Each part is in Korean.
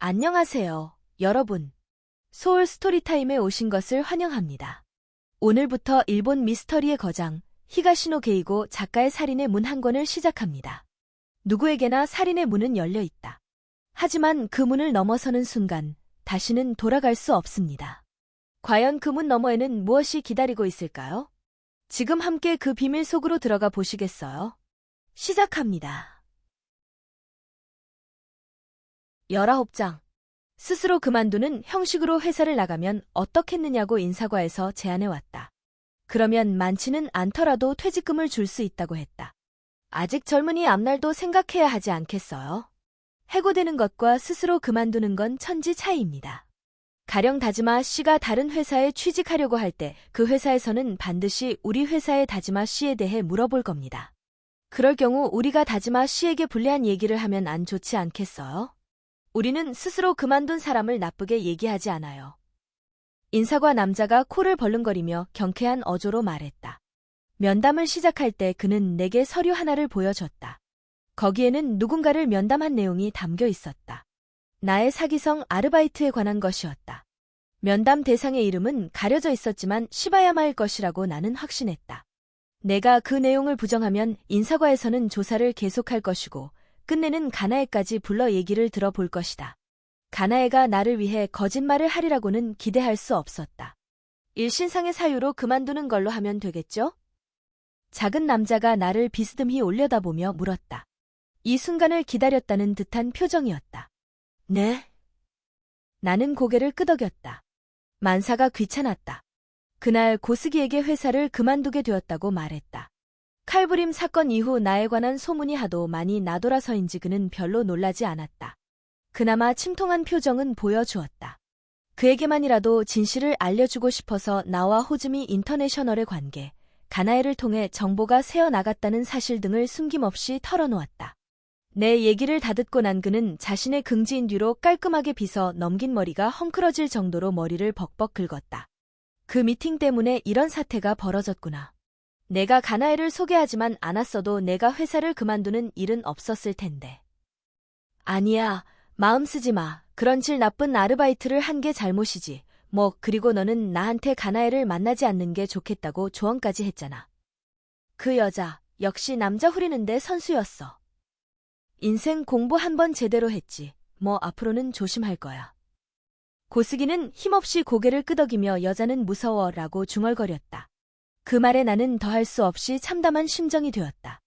안녕하세요, 여러분. 소울 스토리타임에 오신 것을 환영합니다. 오늘부터 일본 미스터리의 거장, 히가시노 게이고 작가의 살인의 문 한 권을 시작합니다. 누구에게나 살인의 문은 열려 있다. 하지만 그 문을 넘어서는 순간, 다시는 돌아갈 수 없습니다. 과연 그 문 너머에는 무엇이 기다리고 있을까요? 지금 함께 그 비밀 속으로 들어가 보시겠어요? 시작합니다. 19장. 스스로 그만두는 형식으로 회사를 나가면 어떻겠느냐고 인사과에서 제안해왔다. 그러면 많지는 않더라도 퇴직금을 줄 수 있다고 했다. 아직 젊으니 앞날도 생각해야 하지 않겠어요? 해고되는 것과 스스로 그만두는 건 천지 차이입니다. 가령 다지마 씨가 다른 회사에 취직하려고 할 때 그 회사에서는 반드시 우리 회사의 다지마 씨에 대해 물어볼 겁니다. 그럴 경우 우리가 다지마 씨에게 불리한 얘기를 하면 안 좋지 않겠어요? 우리는 스스로 그만둔 사람을 나쁘게 얘기하지 않아요. 인사과 남자가 코를 벌렁거리며 경쾌한 어조로 말했다. 면담을 시작할 때 그는 내게 서류 하나를 보여줬다. 거기에는 누군가를 면담한 내용이 담겨 있었다. 나의 사기성 아르바이트에 관한 것이었다. 면담 대상의 이름은 가려져 있었지만 시바야마일 것이라고 나는 확신했다. 내가 그 내용을 부정하면 인사과에서는 조사를 계속할 것이고 끝내는 가나에까지 불러 얘기를 들어볼 것이다. 가나에가 나를 위해 거짓말을 하리라고는 기대할 수 없었다. 일신상의 사유로 그만두는 걸로 하면 되겠죠? 작은 남자가 나를 비스듬히 올려다보며 물었다. 이 순간을 기다렸다는 듯한 표정이었다. 네? 나는 고개를 끄덕였다. 만사가 귀찮았다. 그날 고스기에게 회사를 그만두게 되었다고 말했다. 칼부림 사건 이후 나에 관한 소문이 하도 많이 나돌아서인지 그는 별로 놀라지 않았다. 그나마 침통한 표정은 보여주었다. 그에게만이라도 진실을 알려주고 싶어서 나와 호즈미 인터내셔널의 관계, 가나에를 통해 정보가 새어나갔다는 사실 등을 숨김없이 털어놓았다. 내 얘기를 다듣고 난 그는 자신의 긍지인 뒤로 깔끔하게 빗어 넘긴 머리가 헝클어질 정도로 머리를 벅벅 긁었다. 그 미팅 때문에 이런 사태가 벌어졌구나. 내가 가나에를 소개하지만 않았어도 내가 회사를 그만두는 일은 없었을 텐데. 아니야, 마음 쓰지 마. 그런 질 나쁜 아르바이트를 한 게 잘못이지. 그리고 너는 나한테 가나에를 만나지 않는 게 좋겠다고 조언까지 했잖아. 그 여자, 역시 남자 후리는데 선수였어. 인생 공부 한 번 제대로 했지. 앞으로는 조심할 거야. 고스기는 힘없이 고개를 끄덕이며 여자는 무서워라고 중얼거렸다. 그 말에 나는 더할 수 없이 참담한 심정이 되었다.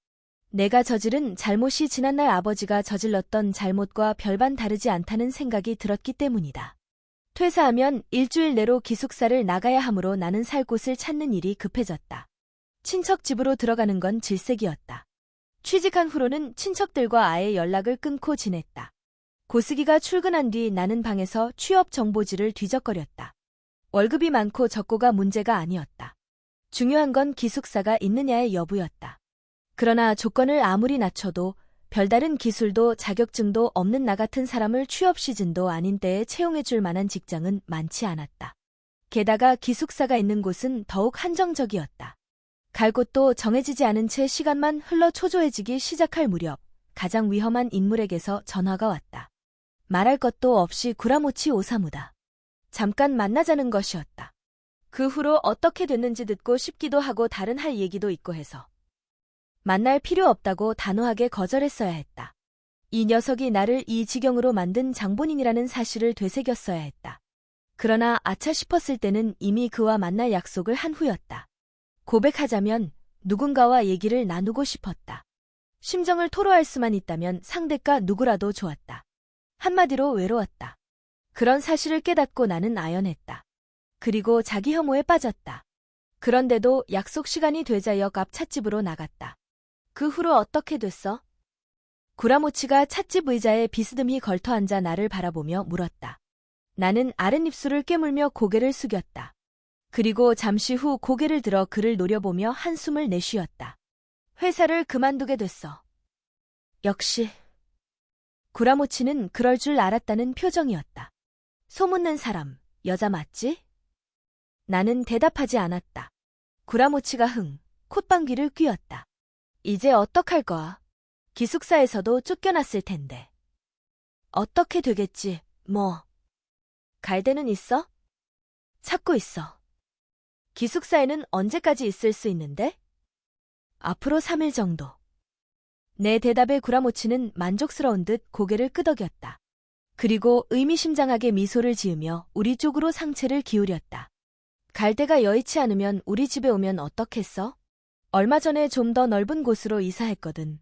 내가 저지른 잘못이 지난날 아버지가 저질렀던 잘못과 별반 다르지 않다는 생각이 들었기 때문이다. 퇴사하면 일주일 내로 기숙사를 나가야 하므로 나는 살 곳을 찾는 일이 급해졌다. 친척 집으로 들어가는 건 질색이었다. 취직한 후로는 친척들과 아예 연락을 끊고 지냈다. 고스기가 출근한 뒤 나는 방에서 취업 정보지를 뒤적거렸다. 월급이 많고 적고가 문제가 아니었다. 중요한 건 기숙사가 있느냐의 여부였다. 그러나 조건을 아무리 낮춰도 별다른 기술도 자격증도 없는 나 같은 사람을 취업 시즌도 아닌 때에 채용해줄 만한 직장은 많지 않았다. 게다가 기숙사가 있는 곳은 더욱 한정적이었다. 갈 곳도 정해지지 않은 채 시간만 흘러 초조해지기 시작할 무렵 가장 위험한 인물에게서 전화가 왔다. 말할 것도 없이 구라모치 오사무다. 잠깐 만나자는 것이었다. 그 후로 어떻게 됐는지 듣고 싶기도 하고 다른 할 얘기도 있고 해서 만날 필요 없다고 단호하게 거절했어야 했다. 이 녀석이 나를 이 지경으로 만든 장본인이라는 사실을 되새겼어야 했다. 그러나 아차 싶었을 때는 이미 그와 만날 약속을 한 후였다. 고백하자면 누군가와 얘기를 나누고 싶었다. 심정을 토로할 수만 있다면 상대가 누구라도 좋았다. 한마디로 외로웠다. 그런 사실을 깨닫고 나는 아연했다. 그리고 자기 혐오에 빠졌다. 그런데도 약속 시간이 되자 역 앞 찻집으로 나갔다. 그 후로 어떻게 됐어? 구라모치가 찻집 의자에 비스듬히 걸터앉아 나를 바라보며 물었다. 나는 아랫입술을 깨물며 고개를 숙였다. 그리고 잠시 후 고개를 들어 그를 노려보며 한숨을 내쉬었다. 회사를 그만두게 됐어. 역시. 구라모치는 그럴 줄 알았다는 표정이었다. 소문낸 사람, 여자 맞지? 나는 대답하지 않았다. 구라모치가 콧방귀를 뀌었다. 이제 어떡할 거야? 기숙사에서도 쫓겨났을 텐데. 어떻게 되겠지, 뭐, 갈 데는 있어? 찾고 있어. 기숙사에는 언제까지 있을 수 있는데? 앞으로 3일 정도. 내 대답에 구라모치는 만족스러운 듯 고개를 끄덕였다. 그리고 의미심장하게 미소를 지으며 우리 쪽으로 상체를 기울였다. 갈 데가 여의치 않으면 우리 집에 오면 어떻겠어? 얼마 전에 좀 더 넓은 곳으로 이사했거든.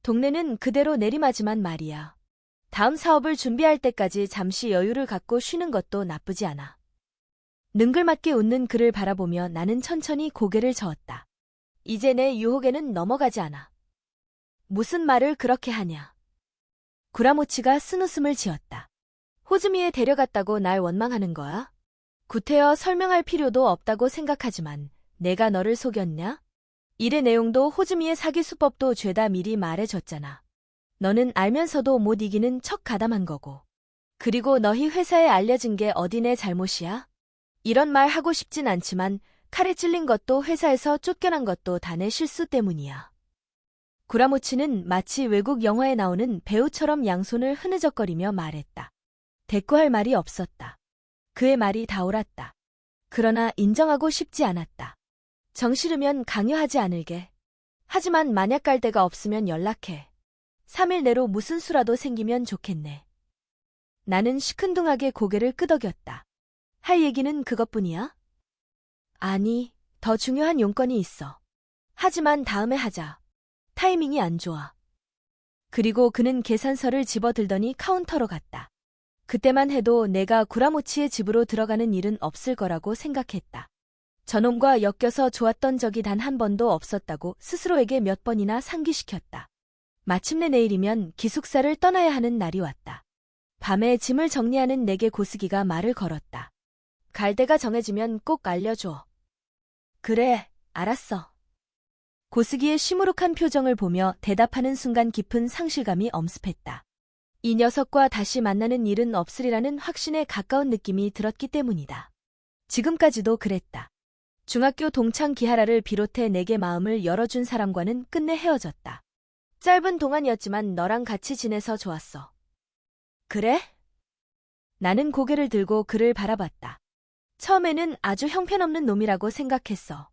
동네는 그대로 내리막이지만 말이야. 다음 사업을 준비할 때까지 잠시 여유를 갖고 쉬는 것도 나쁘지 않아. 능글맞게 웃는 그를 바라보며 나는 천천히 고개를 저었다. 이제 내 유혹에는 넘어가지 않아. 무슨 말을 그렇게 하냐. 구라모치가 쓴웃음을 지었다. 호즈미에 데려갔다고 날 원망하는 거야? 구태여 설명할 필요도 없다고 생각하지만 내가 너를 속였냐? 일의 내용도 호즈미의 사기 수법도 죄다 미리 말해줬잖아. 너는 알면서도 못 이기는 척 가담한 거고. 그리고 너희 회사에 알려진 게 어디 내 잘못이야? 이런 말 하고 싶진 않지만 칼에 찔린 것도 회사에서 쫓겨난 것도 다 내 실수 때문이야. 구라모치는 마치 외국 영화에 나오는 배우처럼 양손을 흐느적거리며 말했다. 대꾸할 말이 없었다. 그의 말이 다 옳았다. 그러나 인정하고 싶지 않았다. 정 싫으면 강요하지 않을게. 하지만 만약 갈 데가 없으면 연락해. 3일 내로 무슨 수라도 생기면 좋겠네. 나는 시큰둥하게 고개를 끄덕였다. 할 얘기는 그것뿐이야? 아니, 더 중요한 용건이 있어. 하지만 다음에 하자. 타이밍이 안 좋아. 그리고 그는 계산서를 집어들더니 카운터로 갔다. 그때만 해도 내가 구라모치의 집으로 들어가는 일은 없을 거라고 생각했다. 저놈과 엮여서 좋았던 적이 단 한 번도 없었다고 스스로에게 몇 번이나 상기시켰다. 마침내 내일이면 기숙사를 떠나야 하는 날이 왔다. 밤에 짐을 정리하는 내게 고스기가 말을 걸었다. 갈 데가 정해지면 꼭 알려줘. 그래, 알았어. 고스기의 시무룩한 표정을 보며 대답하는 순간 깊은 상실감이 엄습했다. 이 녀석과 다시 만나는 일은 없으리라는 확신에 가까운 느낌이 들었기 때문이다. 지금까지도 그랬다. 중학교 동창 기하라를 비롯해 내게 마음을 열어준 사람과는 끝내 헤어졌다. 짧은 동안이었지만 너랑 같이 지내서 좋았어. 그래? 나는 고개를 들고 그를 바라봤다. 처음에는 아주 형편없는 놈이라고 생각했어.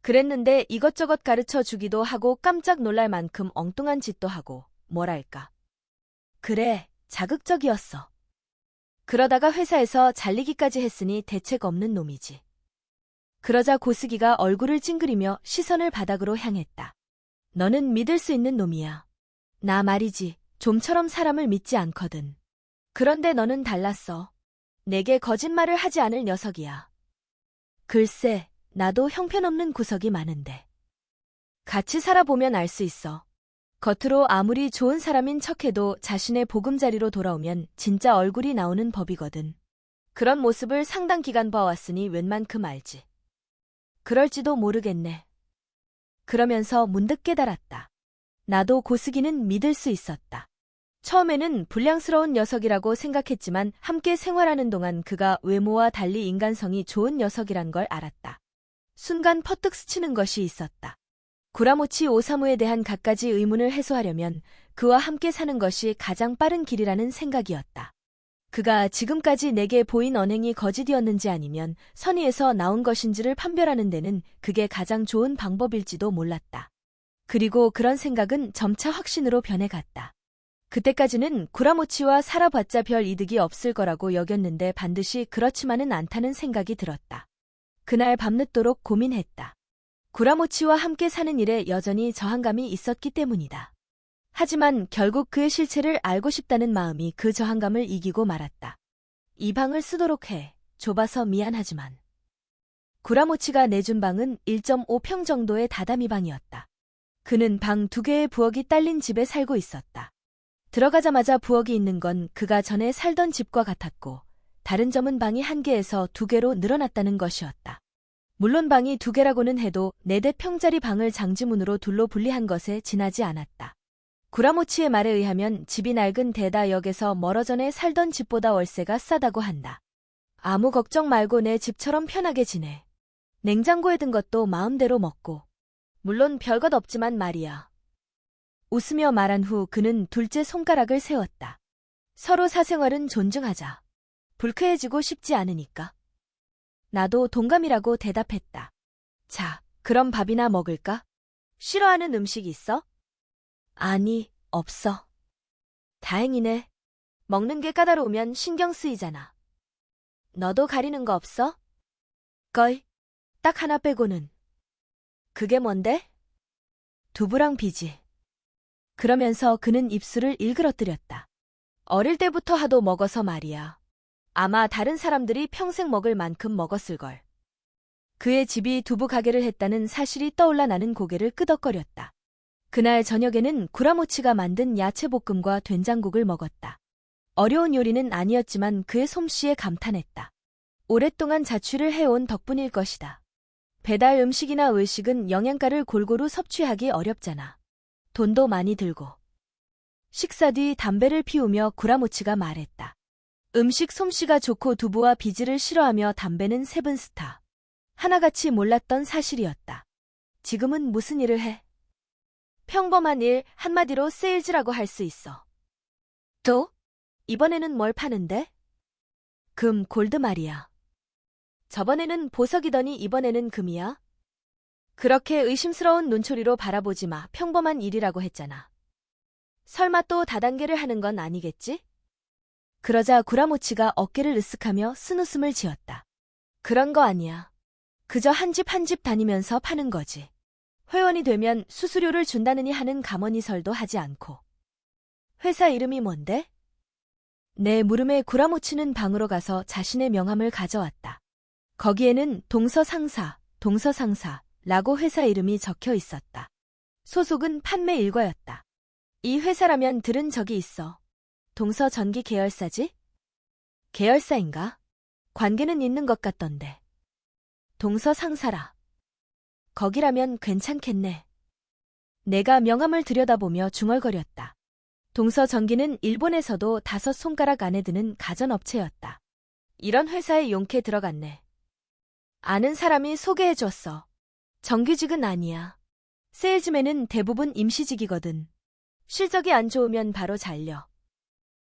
그랬는데 이것저것 가르쳐 주기도 하고 깜짝 놀랄 만큼 엉뚱한 짓도 하고, 뭐랄까. 그래, 자극적이었어. 그러다가 회사에서 잘리기까지 했으니 대책 없는 놈이지. 그러자 고스기가 얼굴을 찡그리며 시선을 바닥으로 향했다. 너는 믿을 수 있는 놈이야. 나 말이지, 좀처럼 사람을 믿지 않거든. 그런데 너는 달랐어. 내게 거짓말을 하지 않을 녀석이야. 글쎄, 나도 형편없는 구석이 많은데. 같이 살아보면 알 수 있어. 겉으로 아무리 좋은 사람인 척해도 자신의 보금자리로 돌아오면 진짜 얼굴이 나오는 법이거든. 그런 모습을 상당 기간 봐왔으니 웬만큼 알지. 그럴지도 모르겠네. 그러면서 문득 깨달았다. 나도 고스기는 믿을 수 있었다. 처음에는 불량스러운 녀석이라고 생각했지만 함께 생활하는 동안 그가 외모와 달리 인간성이 좋은 녀석이란 걸 알았다. 순간 퍼뜩 스치는 것이 있었다. 구라모치 오사무에 대한 갖가지 의문을 해소하려면 그와 함께 사는 것이 가장 빠른 길이라는 생각이었다. 그가 지금까지 내게 보인 언행이 거짓이었는지 아니면 선의에서 나온 것인지를 판별하는 데는 그게 가장 좋은 방법일지도 몰랐다. 그리고 그런 생각은 점차 확신으로 변해갔다. 그때까지는 구라모치와 살아봤자 별 이득이 없을 거라고 여겼는데 반드시 그렇지만은 않다는 생각이 들었다. 그날 밤늦도록 고민했다. 구라모치와 함께 사는 일에 여전히 저항감이 있었기 때문이다. 하지만 결국 그의 실체를 알고 싶다는 마음이 그 저항감을 이기고 말았다. 이 방을 쓰도록 해. 좁아서 미안하지만. 구라모치가 내준 방은 1.5평 정도의 다다미 방이었다. 그는 방 2개의 부엌이 딸린 집에 살고 있었다. 들어가자마자 부엌이 있는 건 그가 전에 살던 집과 같았고 다른 점은 방이 1개에서 2개로 늘어났다는 것이었다. 물론 방이 2개라고는 해도 4대평짜리 방을 장지문으로 둘로 분리한 것에 지나지 않았다. 구라모치의 말에 의하면 집이 낡은 데다역에서 멀어 전에 살던 집보다 월세가 싸다고 한다. 아무 걱정 말고 내 집처럼 편하게 지내. 냉장고에 든 것도 마음대로 먹고. 물론 별것 없지만 말이야. 웃으며 말한 후 그는 둘째 손가락을 세웠다. 서로 사생활은 존중하자. 불쾌해지고 싶지 않으니까. 나도 동감이라고 대답했다. 자, 그럼 밥이나 먹을까? 싫어하는 음식 있어? 아니, 없어. 다행이네. 먹는 게 까다로우면 신경 쓰이잖아. 너도 가리는 거 없어? 걸, 딱 하나 빼고는. 그게 뭔데? 두부랑 비지. 그러면서 그는 입술을 일그러뜨렸다. 어릴 때부터 하도 먹어서 말이야. 아마 다른 사람들이 평생 먹을 만큼 먹었을걸. 그의 집이 두부 가게를 했다는 사실이 떠올라 나는 고개를 끄덕거렸다. 그날 저녁에는 구라모치가 만든 야채볶음과 된장국을 먹었다. 어려운 요리는 아니었지만 그의 솜씨에 감탄했다. 오랫동안 자취를 해온 덕분일 것이다. 배달 음식이나 외식은 영양가를 골고루 섭취하기 어렵잖아. 돈도 많이 들고. 식사 뒤 담배를 피우며 구라모치가 말했다. 음식 솜씨가 좋고 두부와 비지를 싫어하며 담배는 세븐스타. 하나같이 몰랐던 사실이었다. 지금은 무슨 일을 해? 평범한 일, 한마디로 세일즈라고 할 수 있어. 또? 이번에는 뭘 파는데? 금, 골드 말이야. 저번에는 보석이더니 이번에는 금이야? 그렇게 의심스러운 눈초리로 바라보지 마. 평범한 일이라고 했잖아. 설마 또 다단계를 하는 건 아니겠지? 그러자 구라모치가 어깨를 으쓱하며 쓴웃음을 지었다. 그런 거 아니야. 그저 한 집 한 집 다니면서 파는 거지. 회원이 되면 수수료를 준다느니 하는 가머니설도 하지 않고. 회사 이름이 뭔데? 내 물음에 구라모치는 방으로 가서 자신의 명함을 가져왔다. 거기에는 동서상사라고 회사 이름이 적혀 있었다. 소속은 판매 일과였다. 이 회사라면 들은 적이 있어. 동서전기 계열사지? 계열사인가? 관계는 있는 것 같던데. 동서상사라. 거기라면 괜찮겠네. 내가 명함을 들여다보며 중얼거렸다. 동서전기는 일본에서도 5손가락 안에 드는 가전업체였다. 이런 회사에 용케 들어갔네. 아는 사람이 소개해줬어. 정규직은 아니야. 세일즈맨은 대부분 임시직이거든. 실적이 안 좋으면 바로 잘려.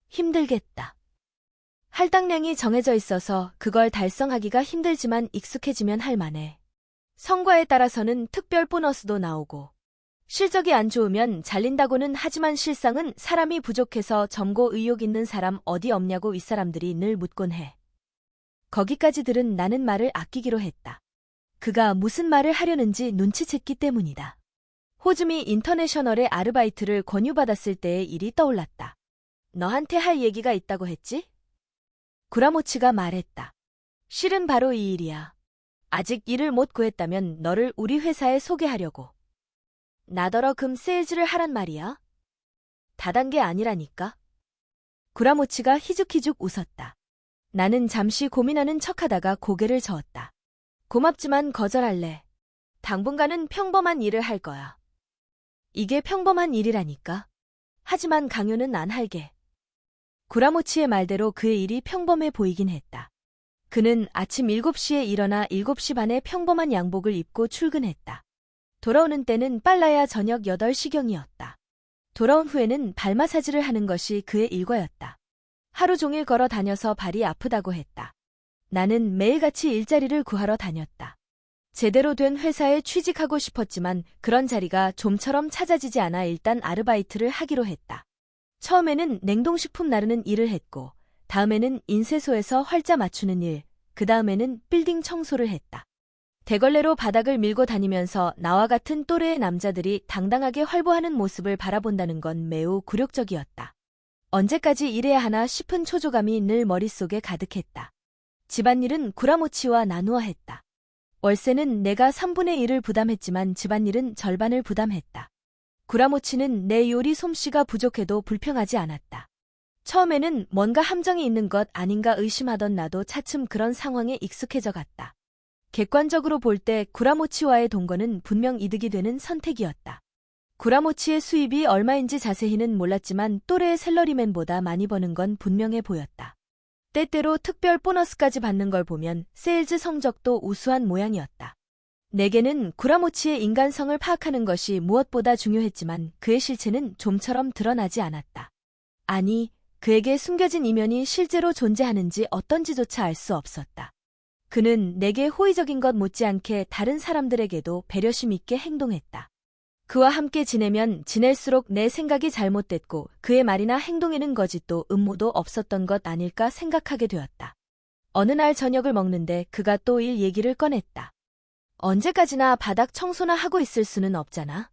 힘들겠다. 할당량이 정해져 있어서 그걸 달성하기가 힘들지만 익숙해지면 할 만해. 성과에 따라서는 특별 보너스도 나오고. 실적이 안 좋으면 잘린다고는 하지만 실상은 사람이 부족해서 점고 의욕 있는 사람 어디 없냐고 윗사람들이 늘 묻곤 해. 거기까지 들은 나는 말을 아끼기로 했다. 그가 무슨 말을 하려는지 눈치챘기 때문이다. 호즈미 인터내셔널의 아르바이트를 권유받았을 때의 일이 떠올랐다. 너한테 할 얘기가 있다고 했지? 구라모치가 말했다. 실은 바로 이 일이야. 아직 일을 못 구했다면 너를 우리 회사에 소개하려고. 나더러 금 세일즈를 하란 말이야? 다단계 아니라니까? 구라모치가 희죽희죽 웃었다. 나는 잠시 고민하는 척하다가 고개를 저었다. 고맙지만 거절할래. 당분간은 평범한 일을 할 거야. 이게 평범한 일이라니까. 하지만 강요는 안 할게. 구라모치의 말대로 그의 일이 평범해 보이긴 했다. 그는 아침 7시에 일어나 7시 반에 평범한 양복을 입고 출근했다. 돌아오는 때는 빨라야 저녁 8시경이었다. 돌아온 후에는 발 마사지를 하는 것이 그의 일과였다. 하루 종일 걸어 다녀서 발이 아프다고 했다. 나는 매일같이 일자리를 구하러 다녔다. 제대로 된 회사에 취직하고 싶었지만 그런 자리가 좀처럼 찾아지지 않아 일단 아르바이트를 하기로 했다. 처음에는 냉동식품 나르는 일을 했고, 다음에는 인쇄소에서 활자 맞추는 일, 그 다음에는 빌딩 청소를 했다. 대걸레로 바닥을 밀고 다니면서 나와 같은 또래의 남자들이 당당하게 활보하는 모습을 바라본다는 건 매우 굴욕적이었다. 언제까지 일해야 하나 싶은 초조감이 늘 머릿속에 가득했다. 집안일은 구라모치와 나누어 했다. 월세는 내가 3분의 1을 부담했지만 집안일은 절반을 부담했다. 구라모치는 내 요리 솜씨가 부족해도 불평하지 않았다. 처음에는 뭔가 함정이 있는 것 아닌가 의심하던 나도 차츰 그런 상황에 익숙해져 갔다. 객관적으로 볼 때 구라모치와의 동거는 분명 이득이 되는 선택이었다. 구라모치의 수입이 얼마인지 자세히는 몰랐지만 또래의 샐러리맨보다 많이 버는 건 분명해 보였다. 때때로 특별 보너스까지 받는 걸 보면 세일즈 성적도 우수한 모양이었다. 내게는 구라모치의 인간성을 파악하는 것이 무엇보다 중요했지만 그의 실체는 좀처럼 드러나지 않았다. 아니, 그에게 숨겨진 이면이 실제로 존재하는지 어떤지조차 알 수 없었다. 그는 내게 호의적인 것 못지않게 다른 사람들에게도 배려심 있게 행동했다. 그와 함께 지내면 지낼수록 내 생각이 잘못됐고 그의 말이나 행동에는 거짓도 음모도 없었던 것 아닐까 생각하게 되었다. 어느 날 저녁을 먹는데 그가 또 일 얘기를 꺼냈다. 언제까지나 바닥 청소나 하고 있을 수는 없잖아.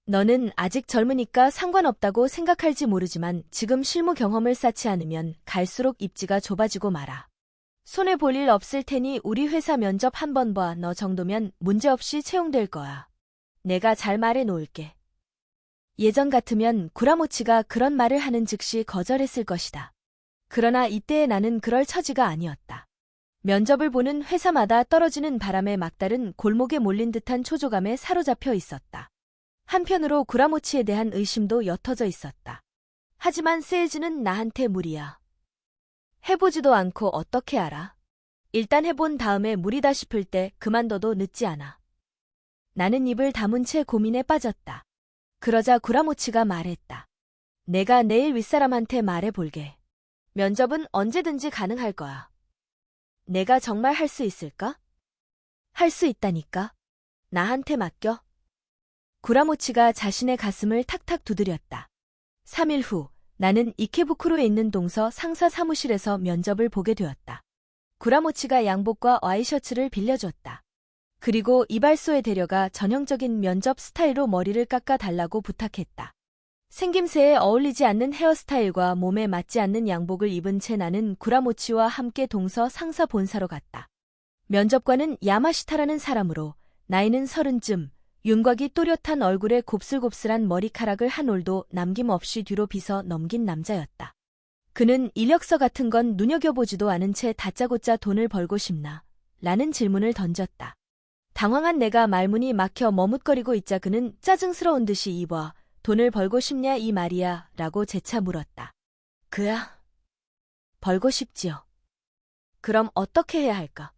너는 아직 젊으니까 상관없다고 생각할지 모르지만 지금 실무 경험을 쌓지 않으면 갈수록 입지가 좁아지고 말아. 손해볼 일 없을 테니 우리 회사 면접 한번 봐. 너 정도면 문제없이 채용될 거야. 내가 잘 말해 놓을게. 예전 같으면 구라모치가 그런 말을 하는 즉시 거절했을 것이다. 그러나 이때의 나는 그럴 처지가 아니었다. 면접을 보는 회사마다 떨어지는 바람에 막다른 골목에 몰린 듯한 초조감에 사로잡혀 있었다. 한편으로 구라모치에 대한 의심도 옅어져 있었다. 하지만 세일즈는 나한테 무리야. 해보지도 않고 어떻게 알아? 일단 해본 다음에 무리다 싶을 때 그만둬도 늦지 않아. 나는 입을 다문 채 고민에 빠졌다. 그러자 구라모치가 말했다. 내가 내일 윗사람한테 말해볼게. 면접은 언제든지 가능할 거야. 내가 정말 할 수 있을까? 할 수 있다니까. 나한테 맡겨. 구라모치가 자신의 가슴을 탁탁 두드렸다. 3일 후 나는 이케부쿠로에 있는 동서 상사 사무실에서 면접을 보게 되었다. 구라모치가 양복과 와이셔츠를 빌려줬다. 그리고 이발소에 데려가 전형적인 면접 스타일로 머리를 깎아 달라고 부탁했다. 생김새에 어울리지 않는 헤어스타일과 몸에 맞지 않는 양복을 입은 채 나는 구라모치와 함께 동서 상사 본사로 갔다. 면접관은 야마시타라는 사람으로 나이는 30쯤, 윤곽이 또렷한 얼굴에 곱슬곱슬한 머리카락을 한 올도 남김없이 뒤로 빗어 넘긴 남자였다. 그는 이력서 같은 건 눈여겨보지도 않은 채 다짜고짜 돈을 벌고 싶나? 라는 질문을 던졌다. 당황한 내가 말문이 막혀 머뭇거리고 있자 그는 짜증스러운 듯이 입어 돈을 벌고 싶냐 이 말이야 라고 재차 물었다. 그야. 벌고 싶지요. 그럼 어떻게 해야 할까?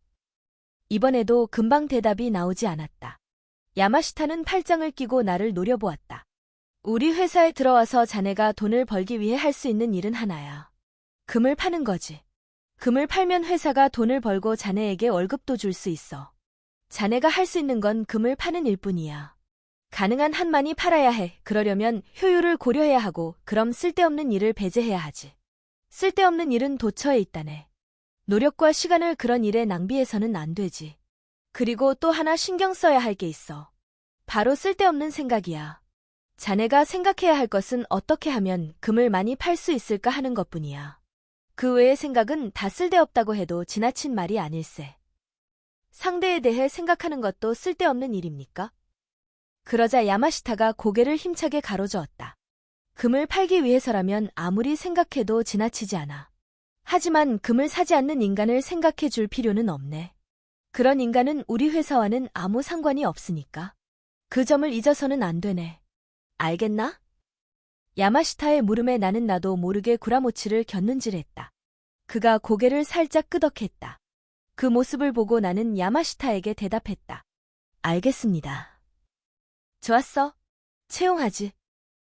이번에도 금방 대답이 나오지 않았다. 야마시타는 팔짱을 끼고 나를 노려보았다. 우리 회사에 들어와서 자네가 돈을 벌기 위해 할 수 있는 일은 하나야. 금을 파는 거지. 금을 팔면 회사가 돈을 벌고 자네에게 월급도 줄 수 있어. 자네가 할 수 있는 건 금을 파는 일뿐이야. 가능한 한 많이 팔아야 해. 그러려면 효율을 고려해야 하고 그럼 쓸데없는 일을 배제해야 하지. 쓸데없는 일은 도처에 있다네. 노력과 시간을 그런 일에 낭비해서는 안 되지. 그리고 또 하나 신경 써야 할 게 있어. 바로 쓸데없는 생각이야. 자네가 생각해야 할 것은 어떻게 하면 금을 많이 팔 수 있을까 하는 것뿐이야. 그 외의 생각은 다 쓸데없다고 해도 지나친 말이 아닐세. 상대에 대해 생각하는 것도 쓸데없는 일입니까? 그러자 야마시타가 고개를 힘차게 가로저었다. 금을 팔기 위해서라면 아무리 생각해도 지나치지 않아. 하지만 금을 사지 않는 인간을 생각해 줄 필요는 없네. 그런 인간은 우리 회사와는 아무 상관이 없으니까. 그 점을 잊어서는 안 되네. 알겠나? 야마시타의 물음에 나는 나도 모르게 구라모치를 곁눈질했다. 그가 고개를 살짝 끄덕했다. 그 모습을 보고 나는 야마시타에게 대답했다. 알겠습니다. 좋았어. 채용하지.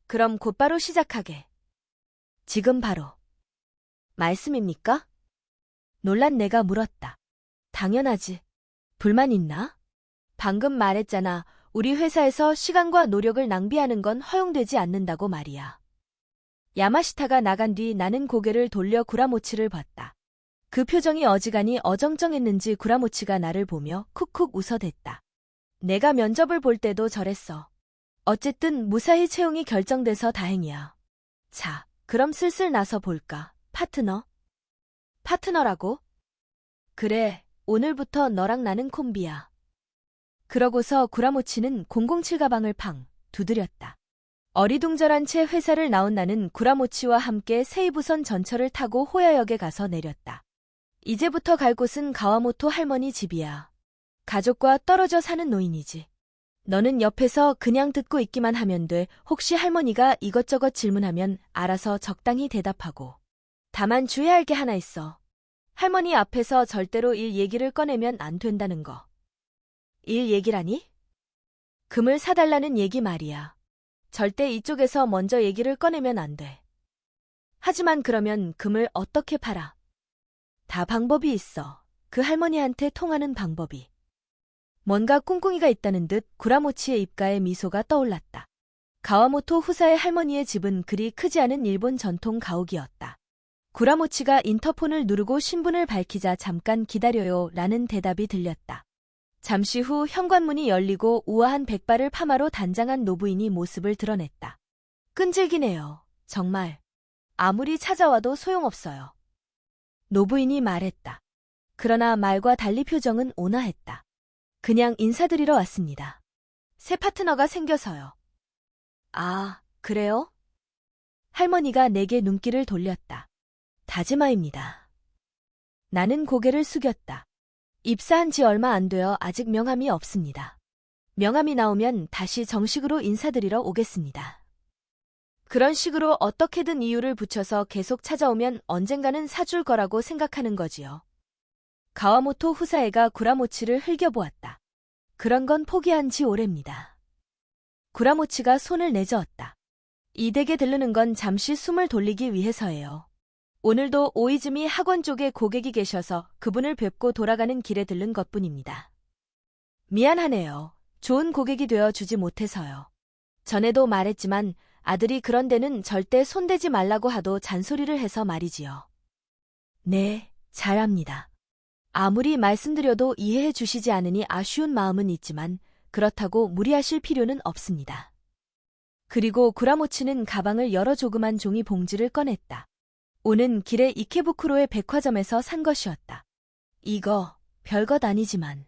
그럼 곧바로 시작하게. 지금 바로. 말씀입니까? 놀란 내가 물었다. 당연하지. 불만 있나? 방금 말했잖아. 우리 회사에서 시간과 노력을 낭비하는 건 허용되지 않는다고 말이야. 야마시타가 나간 뒤 나는 고개를 돌려 구라모치를 봤다. 그 표정이 어지간히 어정쩡했는지 구라모치가 나를 보며 쿡쿡 웃어댔다. 내가 면접을 볼 때도 저랬어. 어쨌든 무사히 채용이 결정돼서 다행이야. 자, 그럼 슬슬 나서 볼까, 파트너? 파트너라고? 그래, 오늘부터 너랑 나는 콤비야. 그러고서 구라모치는 007 가방을 팡 두드렸다. 어리둥절한 채 회사를 나온 나는 구라모치와 함께 세이부선 전철을 타고 호야역에 가서 내렸다. 이제부터 갈 곳은 가와모토 할머니 집이야. 가족과 떨어져 사는 노인이지. 너는 옆에서 그냥 듣고 있기만 하면 돼. 혹시 할머니가 이것저것 질문하면 알아서 적당히 대답하고. 다만 주의할 게 하나 있어. 할머니 앞에서 절대로 일 얘기를 꺼내면 안 된다는 거. 일 얘기라니? 금을 사달라는 얘기 말이야. 절대 이쪽에서 먼저 얘기를 꺼내면 안 돼. 하지만 그러면 금을 어떻게 팔아? 다 방법이 있어. 그 할머니한테 통하는 방법이. 뭔가 꿍꿍이가 있다는 듯 구라모치의 입가에 미소가 떠올랐다. 가와모토 후사의 할머니의 집은 그리 크지 않은 일본 전통 가옥이었다. 구라모치가 인터폰을 누르고 신분을 밝히자 잠깐 기다려요 라는 대답이 들렸다. 잠시 후 현관문이 열리고 우아한 백발을 파마로 단장한 노부인이 모습을 드러냈다. 끈질기네요. 정말. 아무리 찾아와도 소용없어요. 노부인이 말했다. 그러나 말과 달리 표정은 온화했다. 그냥 인사드리러 왔습니다. 새 파트너가 생겨서요. 아, 그래요? 할머니가 내게 눈길을 돌렸다. 다즈마입니다. 나는 고개를 숙였다. 입사한 지 얼마 안 되어 아직 명함이 없습니다. 명함이 나오면 다시 정식으로 인사드리러 오겠습니다. 그런 식으로 어떻게든 이유를 붙여서 계속 찾아오면 언젠가는 사줄 거라고 생각하는 거지요. 가와모토 후사에가 구라모치를 흘겨보았다. 그런 건 포기한 지 오래입니다. 구라모치가 손을 내저었다. 이 댁에 들르는 건 잠시 숨을 돌리기 위해서예요. 오늘도 오이즈미 학원 쪽에 고객이 계셔서 그분을 뵙고 돌아가는 길에 들른 것뿐입니다. 미안하네요. 좋은 고객이 되어 주지 못해서요. 전에도 말했지만 아들이 그런 데는 절대 손대지 말라고 하도 잔소리를 해서 말이지요. 네, 잘합니다. 아무리 말씀드려도 이해해 주시지 않으니 아쉬운 마음은 있지만 그렇다고 무리하실 필요는 없습니다. 그리고 구라모치는 가방을 열어 조그만 종이 봉지를 꺼냈다. 오는 길에 이케부쿠로의 백화점에서 산 것이었다. 이거 별것 아니지만.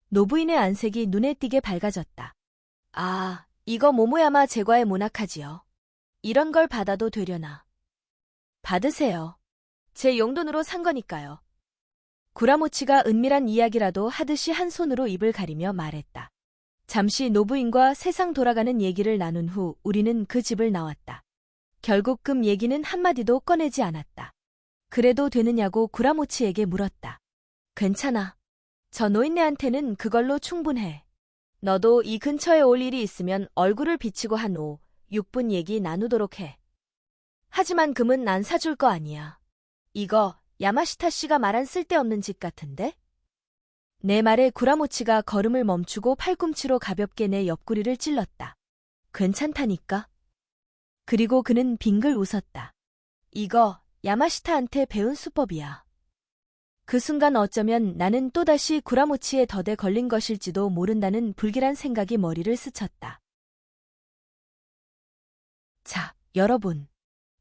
노부인의 안색이 눈에 띄게 밝아졌다. 아, 이거 모모야마 제과의 모나카지요. 이런 걸 받아도 되려나. 받으세요. 제 용돈으로 산 거니까요. 구라모치가 은밀한 이야기라도 하듯이 한 손으로 입을 가리며 말했다. 잠시 노부인과 세상 돌아가는 얘기를 나눈 후 우리는 그 집을 나왔다. 결국 금 얘기는 한마디도 꺼내지 않았다. 그래도 되느냐고 구라모치에게 물었다. 괜찮아. 저 노인네한테는 그걸로 충분해. 너도 이 근처에 올 일이 있으면 얼굴을 비치고 한 5, 6분 얘기 나누도록 해. 하지만 금은 안 사줄 거 아니야. 이거 야마시타 씨가 말한 쓸데없는 짓 같은데? 내 말에 구라모치가 걸음을 멈추고 팔꿈치로 가볍게 내 옆구리를 찔렀다. 괜찮다니까? 그리고 그는 빙글 웃었다. 이거 야마시타한테 배운 수법이야. 그 순간 어쩌면 나는 또다시 구라모치의 덫에 걸린 것일지도 모른다는 불길한 생각이 머리를 스쳤다. 자, 여러분.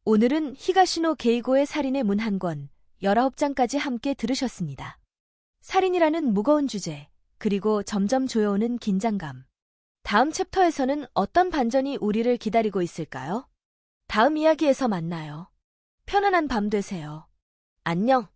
오늘은 히가시노 게이고의 살인의 문 한 권, 19장까지 함께 들으셨습니다. 살인이라는 무거운 주제, 그리고 점점 조여오는 긴장감. 다음 챕터에서는 어떤 반전이 우리를 기다리고 있을까요? 다음 이야기에서 만나요. 편안한 밤 되세요. 안녕.